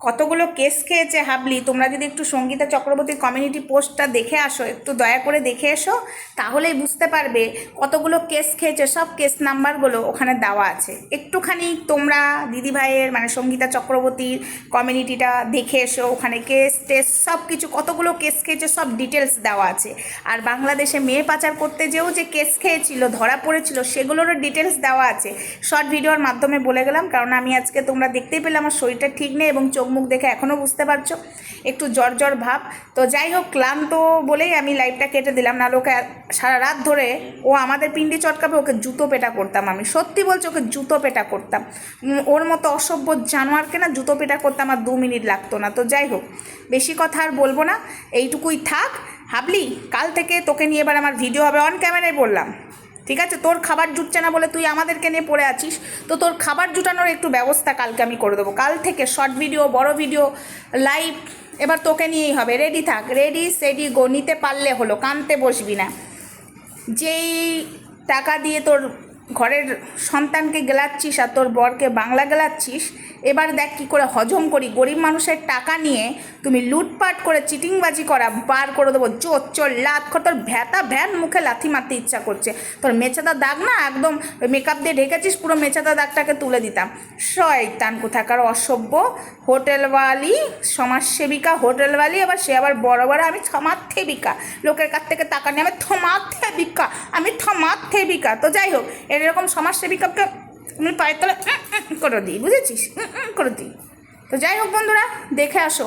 কতগুলো কেস খেয়েছে হাবলি। তোমরা যদি একটু সঙ্গীতা চক্রবর্তীর কমিউনিটি পোস্টটা দেখে আসো, একটু দয়া করে দেখে এসো, তাহলেই বুঝতে পারবে কতগুলো কেস খেয়েছে। সব কেস নাম্বারগুলো ওখানে দেওয়া আছে। একটুখানি তোমরা দিদিভাইয়ের মানে সঙ্গীতা চক্রবর্তীর কমিউনিটিটা দেখে এসো, ওখানে কেস টেস সব কিছু কতগুলো কেস খেয়েছে সব ডিটেলস দেওয়া আছে। আর বাংলাদেশে মেয়ে পাচার করতে যেও যে কেস খেয়েছিল, ধরা পড়েছিল, সেগুলোরও ডিটেলস দেওয়া আছে। শর্ট ভিডিওর মাধ্যমে বলে গেলাম, কারণ আমি আজকে তোমরা দেখতেই পেলে আমার শরীরটা ঠিক নেই এবং চোখ মুখ দেখে এখনও বুঝতে পারছো একটু জ্বর জ্বর ভাব। তো যাই হোক, ক্লান্ত বলেই আমি লাইভটা কেটে দিলাম, না ওকে সারা রাত ধরে ও আমাদের পিন্ডি চটকাবে, ওকে জুতো পেটা করতাম। আমি সত্যি বলছি, ওকে জুতো পেটা করতাম। ওর মতো অসভ্য জানোয়ারকে না জুতো পেটা করতে আমার 2 মিনিট লাগতো না। তো যাই হোক, বেশি কথা আর বলবো না, এইটুকুই থাক। হাবলি, কাল থেকে তোকে নিয়ে এবার আমার ভিডিও হবে, অন ক্যামেরায় বললাম, ঠিক আছে? তোর খাবার জুটছে না বলে তুই আমাদেরকে নিয়ে পড়ে আছিস, তো তোর খাবার জুটানোর একটু ব্যবস্থা কালকে আমি করে দেবো। কাল থেকে শর্ট ভিডিও, বড় ভিডিও, লাইভ এবার তোকে নিয়েই হবে। রেডি থাক, রেডি সেডি গো, নিতে পারলে হলো, কানতে বসবি না। যেই টাকা দিয়ে তোর ঘরের সন্তানকে গেলাচ্ছিস আর তোর বরকে বাংলা গেলাচ্ছিস, এবার দেখ কী করে হজম করি। গরিব মানুষের টাকা নিয়ে তুমি লুটপাট করে চিটিংবাজি করা বার করে দেবো। চোর চোর লাত খর, তোর ভ্যাতা ভ্যান মুখে লাথি মারতে ইচ্ছা করছে। তোর মেছাদা দাগ না একদম মেকআপ দিয়ে ঢেকেছিস, পুরো মেছাদা দাগটাকে তুলে দিতাম। শয়তান কোথাকার, অসভ্য হোটেলওয়ালি, সমাজসেবিকা হোটেলওয়ালি, আবার সে আবার বড় বড় আমি সমাজসেবিকা, লোকের কাছ থেকে টাকা নিয়ে আমি সমাজসেবিকা, আমি সমাজসেবিকা। তো যাই হোক, এরকম সমাজসেবিকাকে আমি পায়ের তলে করে দিই, বুঝেছিস? করে দিই। তো যাই হোক বন্ধুরা, দেখে আসো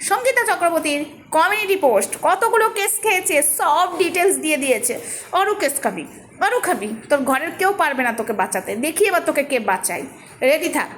সঙ্গীতা চক্রবর্তীর কমিউনিটি পোস্ট, কতগুলো কেস খেয়েছে সব ডিটেলস দিয়ে দিয়েছে। আরও কেস খাবি, আরও খাবি, তোর ঘরের কেউ পারবে না তোকে বাঁচাতে। দেখি এবার তোকে কে বাঁচাই। রেডি থাক।